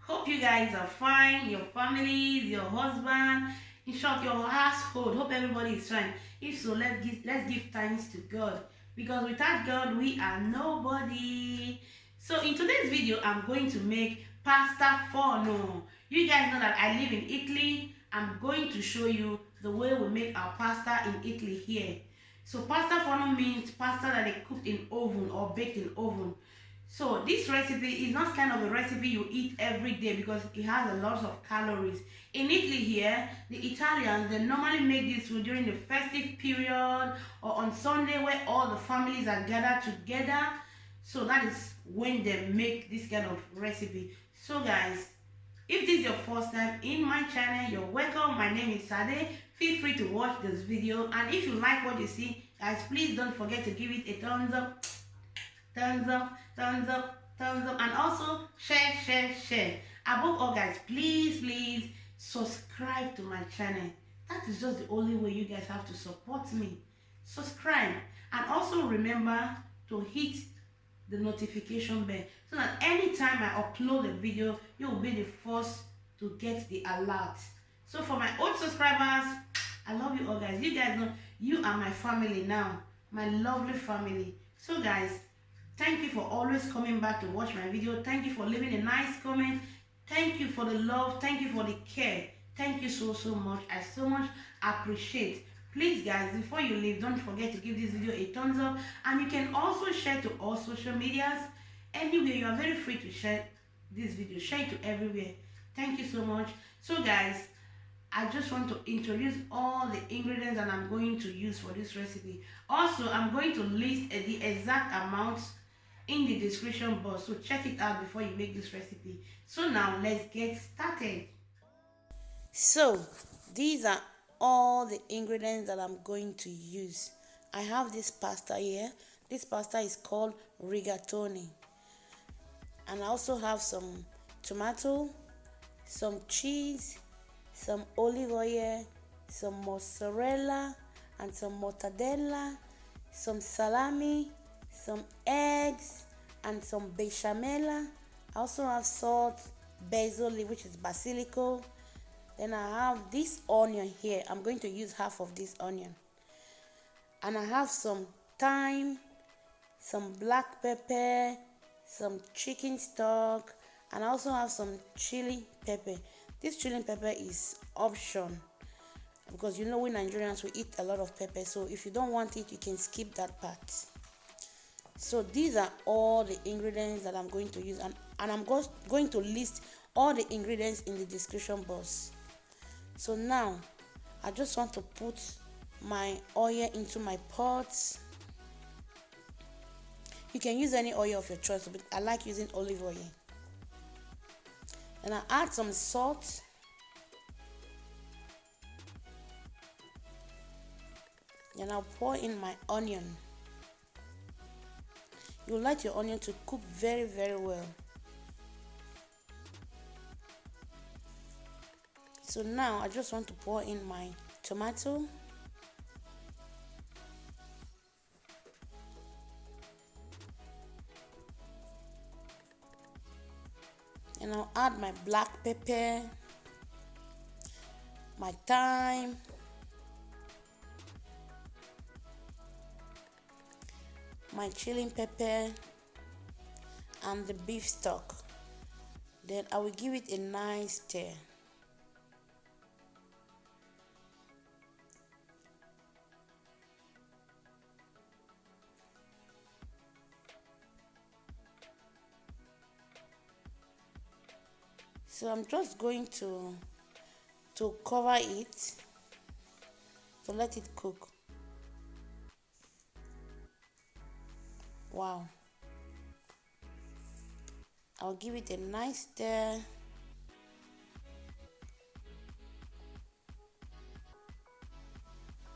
Hope you guys are fine, your families, your husband, in short, your household. Hope everybody is fine. If so, let's give thanks to God, because without God, we are nobody. So in today's video, I'm going to make pasta forno. You guys know that I live in Italy. I'm going to show you the way we make our pasta in Italy here. So pasta forno means pasta that they cooked in oven or baked in oven. So this recipe is not kind of a recipe you eat every day because it has a lot of calories. In Italy here, the Italians, they normally make this food during the festive period or on Sunday where all the families are gathered together. So that is when they make this kind of recipe. So guys, if this is your first time in my channel, you're welcome. My name is Sade. Feel free to watch this video, and if you like what you see, guys, please don't forget to give it a thumbs up, thumbs up, thumbs up, thumbs up, and also share. Above all, guys, please subscribe to my channel. That is just the only way you guys have to support me. Subscribe, and also remember to hit the notification bell so that anytime I upload a video, you will be the first to get the alert. So for my old subscribers, I love you all, guys. You guys know you are my family now, my lovely family. So guys, thank you for always coming back to watch my video. Thank you for leaving a nice comment. Thank you for the love. Thank you for the care. Thank you so much. I so much appreciate. Please guys, before you leave, don't forget to give this video a thumbs up, and you can also share to all social medias. Anywhere, you are very free to share this video. Share it to everywhere. Thank you so much. So guys, I just want to introduce all the ingredients that I'm going to use for this recipe. Also, I'm going to list the exact amounts in the description box, so check it out before you make this recipe. So now let's get started. So these are all the ingredients that I'm going to use. I have this pasta here. This pasta is called rigatoni, and I also have some tomato, some cheese, some olive oil, some mozzarella and some mortadella, some salami, some eggs, and some bechamel. I also have salt, basil leaf, which is basilico. Then I have this onion here. I'm going to use half of this onion. And I have some thyme, some black pepper, some chicken stock, and I also have some chili pepper. This chili pepper is option because you know we Nigerians, we eat a lot of pepper. So if you don't want it, you can skip that part. So these are all the ingredients that I'm going to use, and I'm going to list all the ingredients in the description box. So now I just want to put my oil into my pot. You can use any oil of your choice, but I like using olive oil. And I add some salt, and I'll pour in my onion. You like your onion to cook very well. So now I just want to pour in my tomato, and I'll add my black pepper, my thyme, my chili pepper, and the beef stock. Then I will give it a nice stir. So I'm just going to cover it to let it cook. Wow. I'll give it a nice stir.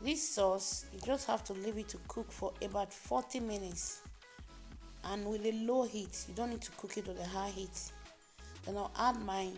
This sauce, you just have to leave it to cook for about 40 minutes and with a low heat. You don't need to cook it with a high heat. Then I'll add my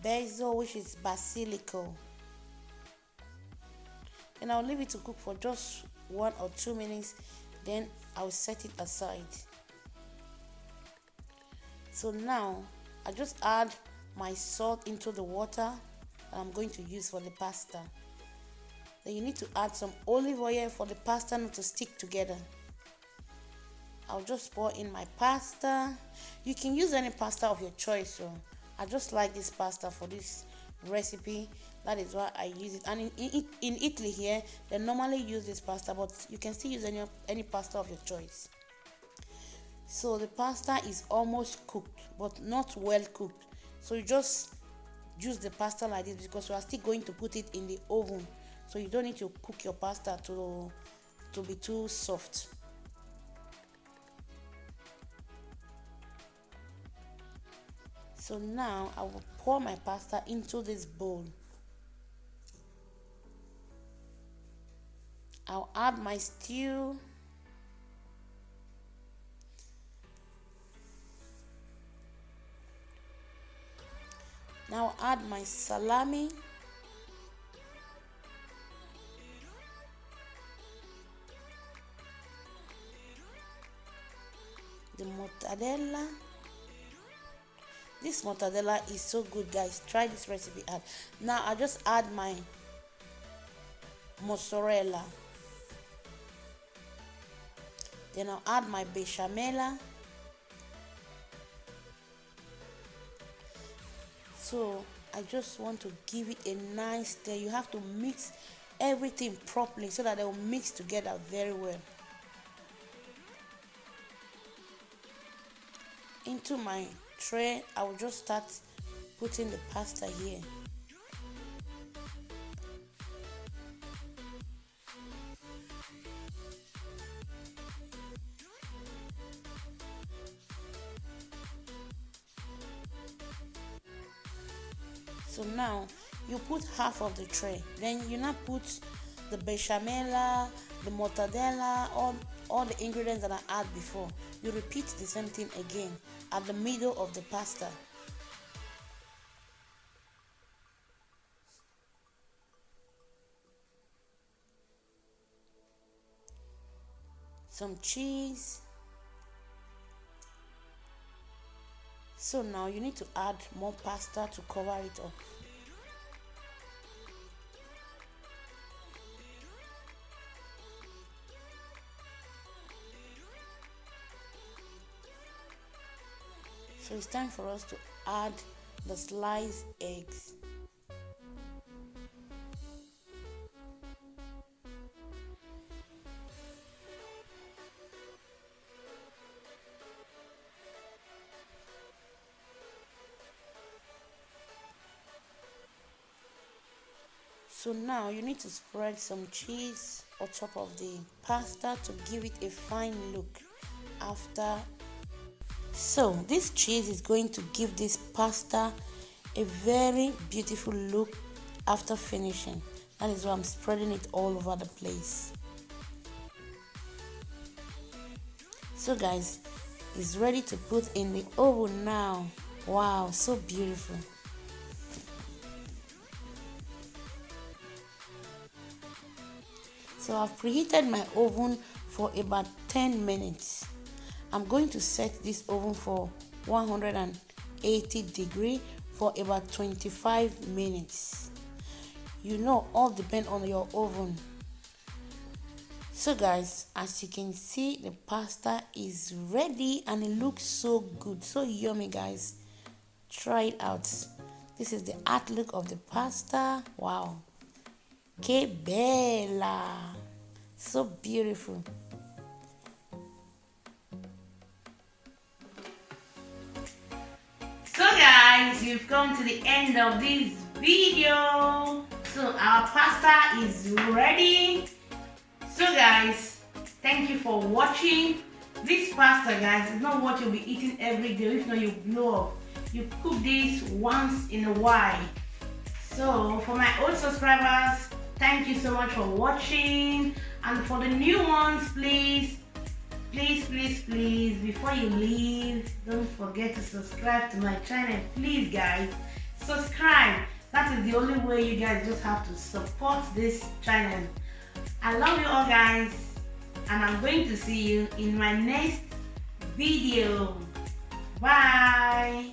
basil, which is basilico. Then I'll leave it to cook for just 1 or 2 minutes. Then I'll set it aside. So now I just add my salt into the water that I'm going to use for the pasta. Then you need to add some olive oil for the pasta not to stick together. I'll just pour in my pasta. You can use any pasta of your choice. So I just like this pasta for this recipe. That is why I use it. And in Italy here, they normally use this pasta, but you can still use any pasta of your choice. So the pasta is almost cooked, but not well cooked. So you just use the pasta like this because we are still going to put it in the oven. So you don't need to cook your pasta to be too soft. So now I will pour my pasta into this bowl. I'll add my stew. Now I'll add my salami. The mortadella. This mortadella is so good, guys. Try this recipe out. Now I just add my mozzarella. Then I'll add my Bechamel. So I just want to give it a nice stir. You have to mix everything properly so that they will mix together very well. Into my tray, I will just start putting the pasta here. So now you put half of the tray, then you now put the Besciamella, the mortadella, all the ingredients that I add before. You repeat the same thing again at the middle of the pasta. Some cheese. So now you need to add more pasta to cover it up. So it's time for us to add the sliced eggs. So now you need to spread some cheese on top of the pasta to give it a fine look after. So this cheese is going to give this pasta a very beautiful look after finishing. That is why I'm spreading it all over the place. So guys, it's ready to put in the oven now. Wow, so beautiful. So I've preheated my oven for about 10 minutes. I'm going to set this oven for 180 degrees for about 25 minutes. You know, all depends on your oven. So guys, as you can see, the pasta is ready and it looks so good, so yummy, guys. Try it out. This is the outlook of the pasta. Wow, che bella, so beautiful. So guys, we've come to the end of this video. So our pasta is ready. So guys, thank you for watching. This pasta, guys, is not what you'll be eating every day. If not, you blow up. You cook this once in a while. So for my old subscribers, thank you so much for watching. And for the new ones, please, before you leave, don't forget to subscribe to my channel. Please guys, subscribe. That is the only way. You guys just have to support this channel. I love you all, guys, and I'm going to see you in my next video. Bye.